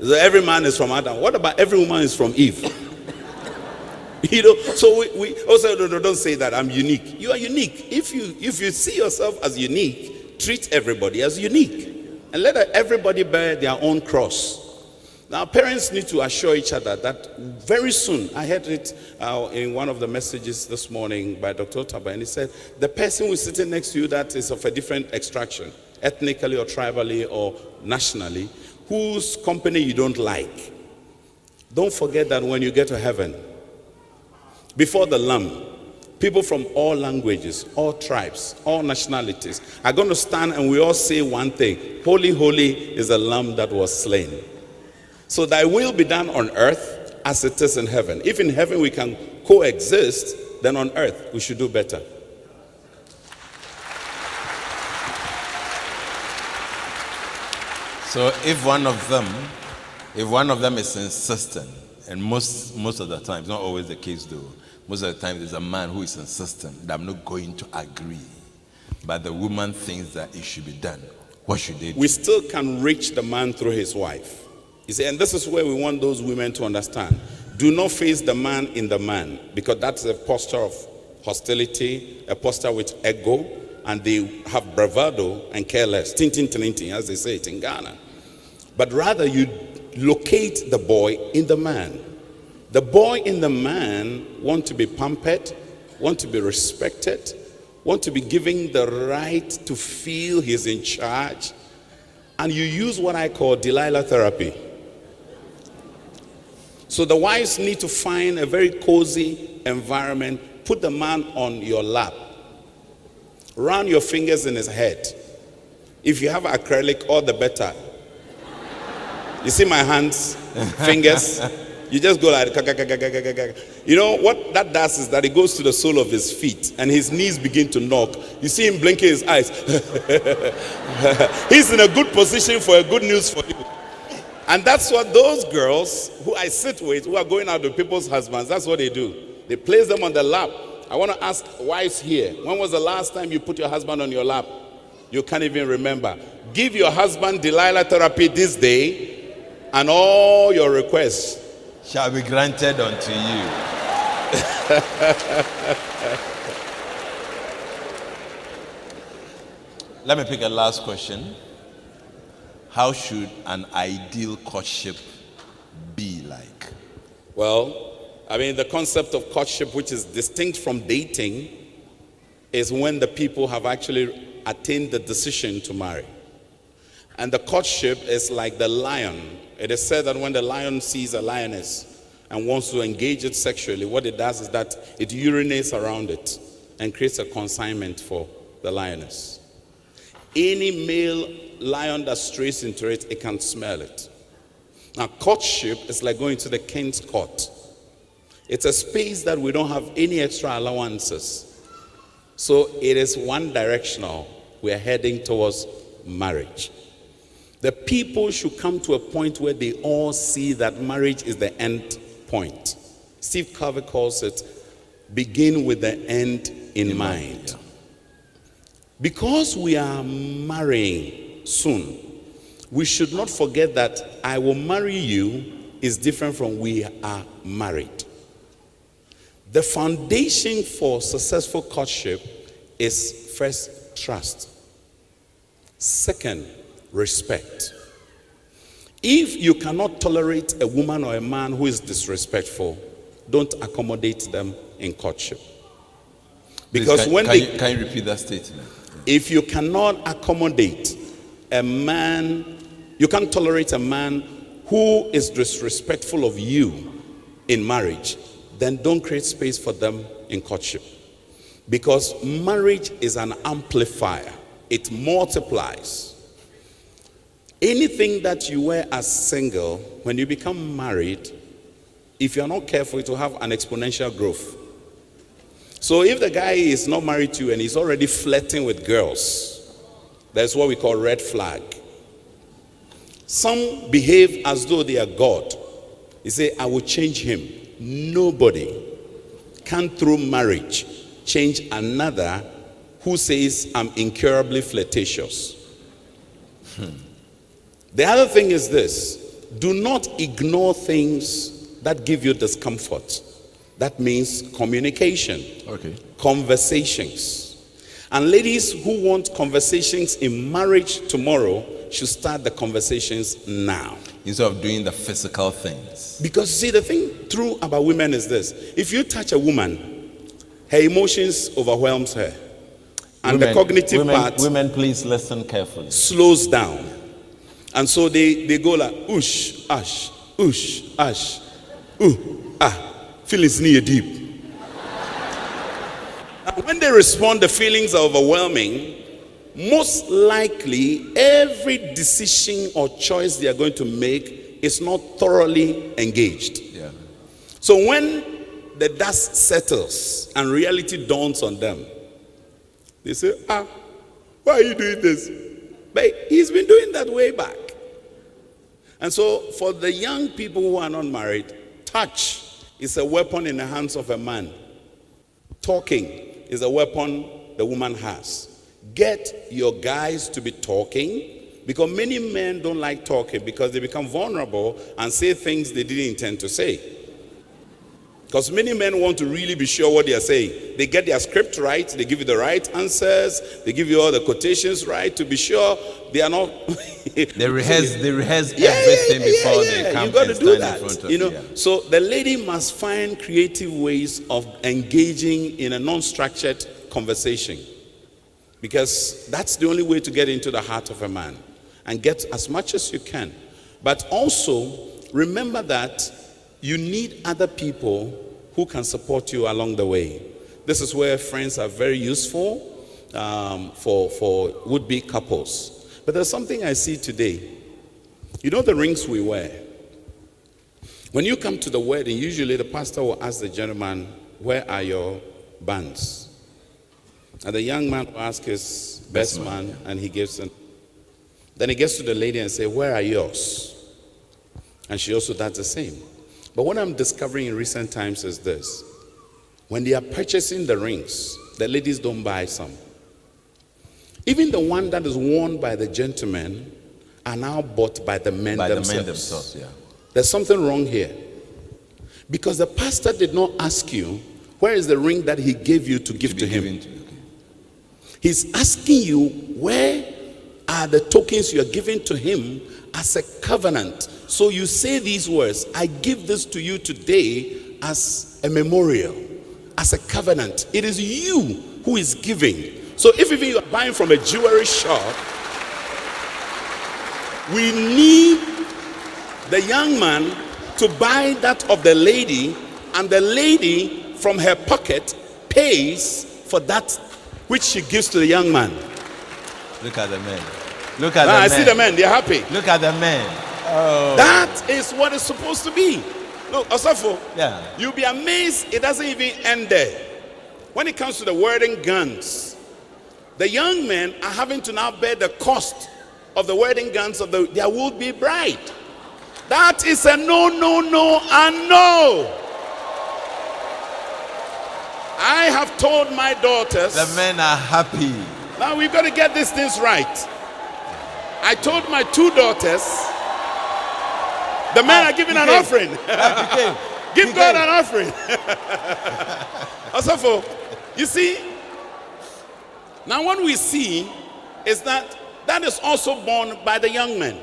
So every man is from Adam. What about every woman is from Eve? So we also don't say that I'm unique. You are unique. If you see yourself as unique, treat everybody as unique. And let everybody bear their own cross. Now, parents need to assure each other that very soon, I heard it in one of the messages this morning by Dr. Otaba, and he said, the person who is sitting next to you that is of a different extraction, ethnically or tribally or nationally, whose company you don't like, don't forget that when you get to heaven, before the Lamb, people from all languages, all tribes, all nationalities are going to stand and we all say one thing: holy, holy is the Lamb that was slain. So thy will be done on earth as it is in heaven. If in heaven we can coexist, then on earth we should do better. So if one of them is insistent, and most of the time, it's not always the case though, most of the time there's a man who is insistent that I'm not going to agree, but the woman thinks that it should be done, what should they do? We still can reach the man through his wife. You see, and this is where we want those women to understand. Do not face the man in the man, because that's a posture of hostility, a posture with ego, and they have bravado and careless, tin, as they say it in Ghana. But rather you locate the boy in the man. The boy in the man want to be pampered, want to be respected, want to be given the right to feel he's in charge. And you use what I call Delilah therapy. So the wives need to find a very cozy environment. Put the man on your lap. Run your fingers in his head. If you have acrylic, all the better. You see my hands, fingers? You just go like, you know what that does is that it goes to the sole of his feet and his knees begin to knock. You see him blinking his eyes. He's in a good position for a good news for you. And that's what those girls who I sit with, who are going out with people's husbands, that's what they do. They place them on the lap. I want to ask wives here, when was the last time you put your husband on your lap? You can't even remember. Give your husband Delilah therapy this day, and all your requests shall be granted unto you. Let me pick a last question. How should an ideal courtship be like? Well, I mean, the concept of courtship, which is distinct from dating, is when the people have actually attained the decision to marry. And the courtship is like the lion It is said that when the lion sees a lioness and wants to engage it sexually, what it does is that it urinates around it and creates a consignment for the lioness. Any male lion that strays into it, it can smell it. Now, courtship is like going to the king's court. It's a space that we don't have any extra allowances. So it is one directional. We are heading towards marriage. The people should come to a point where they all see that marriage is the end point. Steve Covey calls it, begin with the end in mind. Yeah. Because we are marrying soon, we should not forget that I will marry you is different from we are married. The foundation for successful courtship is first, trust. Second, respect. If you cannot tolerate a woman or a man who is disrespectful, don't accommodate them in courtship. Because Please, can you repeat that statement? If you cannot accommodate a man, you can't tolerate a man who is disrespectful of you in marriage, then don't create space for them in courtship. Because marriage is an amplifier. It multiplies. Anything that you were as single, when you become married, if you're not careful, it will have an exponential growth. So if the guy is not married to you and he's already flirting with girls, that's what we call red flag. Some behave as though they are God. They say, I will change him. Nobody can, through marriage, change another who says, I'm incurably flirtatious. The other thing is this: do not ignore things that give you discomfort. That means communication, conversations. And ladies who want conversations in marriage tomorrow should start the conversations now. Instead of doing the physical things. Because see, the thing true about women is this: if you touch a woman, her emotions overwhelms her. And the cognitive part, women, please listen carefully, slows down. And so they go like, oosh, ash, oosh, ash, ooh, ah. Feelings near deep. And when they respond, the feelings are overwhelming. Most likely, every decision or choice they are going to make is not thoroughly engaged. Yeah. So when the dust settles and reality dawns on them, they say, why are you doing this? But he's been doing that way back. And so for the young people who are not married, touch is a weapon in the hands of a man. Talking is a weapon the woman has. Get your guys to be talking, because many men don't like talking because they become vulnerable and say things they didn't intend to say. Because many men want to really be sure what they are saying. They get their script right, they give you the right answers, they give you all the quotations right to be sure they are not. They rehearse everything before they come. You got to and do stand that. in front of You know, you. so the lady must find creative ways of engaging in a non-structured conversation, because that's the only way to get into the heart of a man and get as much as you can. But also remember that you need other people who can support you along the way. This is where friends are very useful for would-be couples. But there's something I see today. You know the rings we wear? When you come to the wedding, usually the pastor will ask the gentleman, where are your bands? And the young man will ask his best man, and he gives them. Then he gets to the lady and say, where are yours? And she also does the same. But what I'm discovering in recent times is this: when they are purchasing the rings, the ladies don't buy some. Even the one that is worn by the gentlemen are now bought by the men themselves. Yeah. There's something wrong here. Because the pastor did not ask you, where is the ring that he gave you to give to him? He's asking you, where are the tokens you are giving to him as a covenant? So you say these words: I give this to you today as a memorial, as a covenant. It is you who is giving. So if even you are buying from a jewelry shop, we need the young man to buy that of the lady, and the lady from her pocket pays for that which she gives to the young man. Look at the men. Look at Now, the I men. see the men, they're happy. Look at the men. Oh. That is what it's supposed to be. Look, Osafo, Yeah. you'll be amazed it doesn't even end there. When it comes to the wedding guns, the young men are having to now bear the cost of the wedding guns of their would-be bride. That is a no, no, no, and no. I have told my daughters, The men are happy. now we've got to get these things right. I told my two daughters, the men are giving an offering. Give God an offering. Also, you see, now what we see is that is also borne by the young men.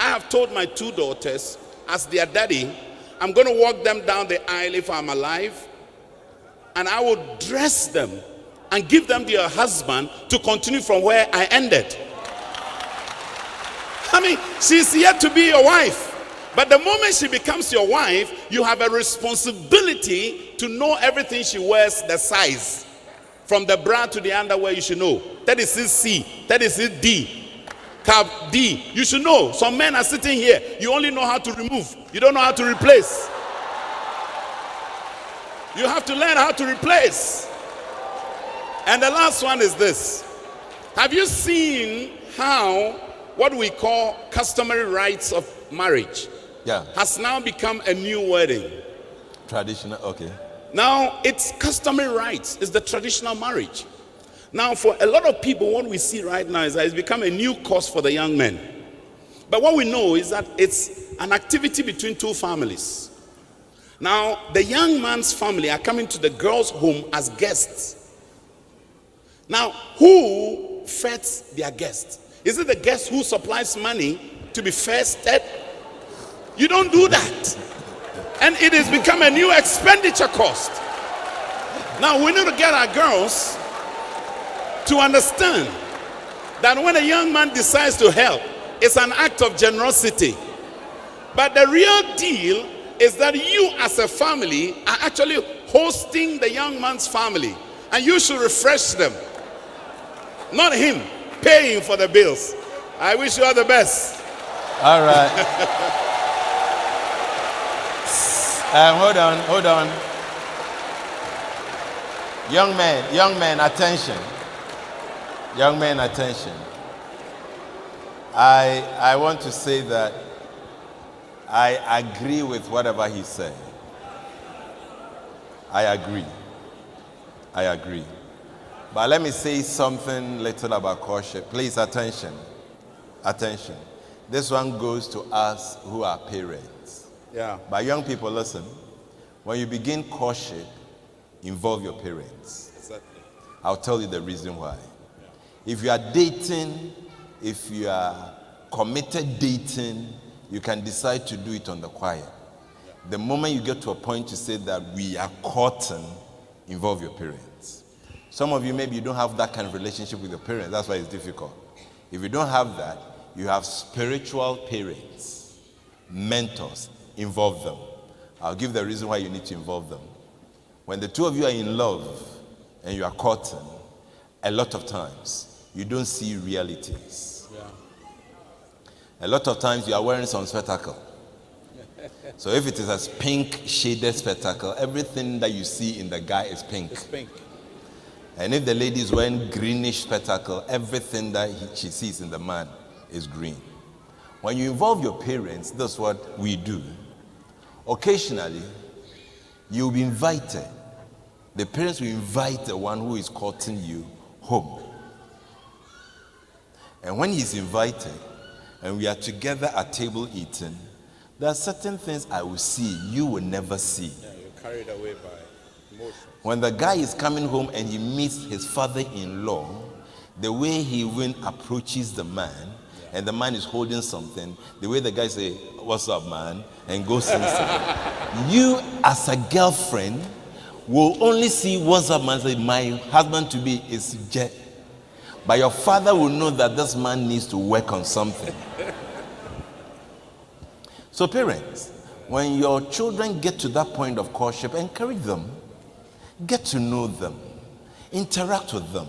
I have told my two daughters, as their daddy, I'm going to walk them down the aisle if I'm alive, and I will dress them and give them their husband to continue from where I ended. I mean, she's yet to be your wife. But the moment she becomes your wife, you have a responsibility to know everything she wears, the size. From the bra to the underwear, you should know. That is C, that is D. Cap D. You should know. Some men are sitting here. You only know how to remove. You don't know how to replace. You have to learn how to replace. And the last one is this. Have you seen how what we call customary rites of marriage has now become a new wording? Traditional, okay. Now, it's customary rights. It's the traditional marriage. Now, for a lot of people, what we see right now is that it's become a new course for the young men. But what we know is that it's an activity between two families. Now, the young man's family are coming to the girl's home as guests. Now, who feeds their guests? Is it the guest who supplies money to be feasted? You don't do that. And it has become a new expenditure cost. Now, we need to get our girls to understand that when a young man decides to help, it's an act of generosity. But the real deal is that you as a family are actually hosting the young man's family, and you should refresh them, not him paying for the bills. I wish you all the best. All right. Hold on. Young men, attention. Young men, attention. I want to say that I agree with whatever he said. I agree. But let me say something little about courtship. Please, attention. This one goes to us who are parents. Yeah. But young people, listen. When you begin courtship, involve your parents. Exactly. I'll tell you the reason why. If you are dating, if you are committed dating, you can decide to do it on the quiet. The moment you get to a point to say that we are courting, involve your parents. Some of you, maybe you don't have that kind of relationship with your parents. That's why it's difficult. If you don't have that, you have spiritual parents, mentors. Involve them. I'll give the reason why you need to involve them. When the two of you are in love and you are courting, a lot of times you don't see realities. Yeah. A lot of times you are wearing some spectacle. So if it is a pink shaded spectacle, everything that you see in the guy is pink. It's pink. And if the lady is wearing greenish spectacle, everything that she sees in the man is green. When you involve your parents, that's what we do. Occasionally, you'll be invited. The parents will invite the one who is courting you home. And when he's invited, and we are together at table eating, there are certain things I will see you will never see. Yeah, you're carried away by emotion. When the guy is coming home and he meets his father-in-law, the way he even approaches the man, and the man is holding something, the way the guy say, "What's up, man?" and goes inside. You as a girlfriend will only see "What's up, man?" say, "My husband to be is jet." But your father will know that this man needs to work on something. So parents, when your children get to that point of courtship, encourage them. Get to know them. Interact with them.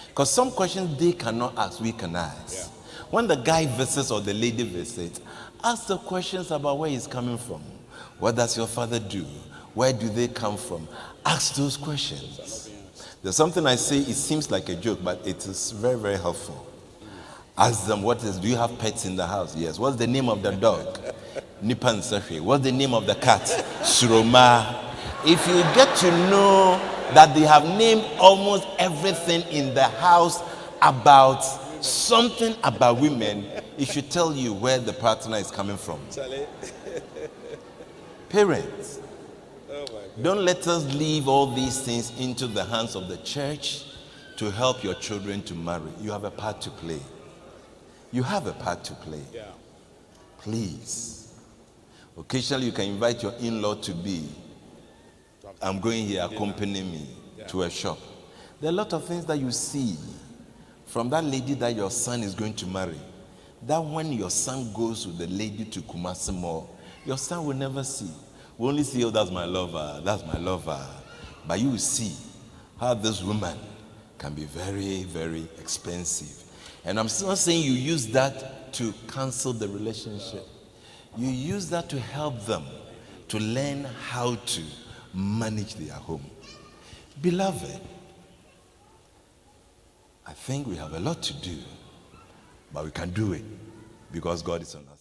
Because some questions they cannot ask, we can ask. Yeah. When the guy visits or the lady visits, ask the questions about where he's coming from. What does your father do? Where do they come from? Ask those questions. There's something I say, it seems like a joke, but it is very, very helpful. Ask them, do you have pets in the house? Yes. What's the name of the dog? Nipan Safi. What's the name of the cat? Suroma. If you get to know that they have named almost everything in the house about something about women, it should tell you where the partner is coming from. Parents, don't let us leave all these things into the hands of the church to help your children to marry. You have a part to play. You have a part to play. Yeah. Please. Occasionally you can invite your in-law to be, I'm going here, accompany me to a shop. There are a lot of things that you see from that lady that your son is going to marry. That when your son goes with the lady to Kumasi Mall, your son will never see. We only see, oh, that's my lover, that's my lover. But you will see how this woman can be very, very expensive. And I'm not saying you use that to cancel the relationship. You use that to help them to learn how to manage their home. Beloved, I think we have a lot to do, but we can do it because God is on us.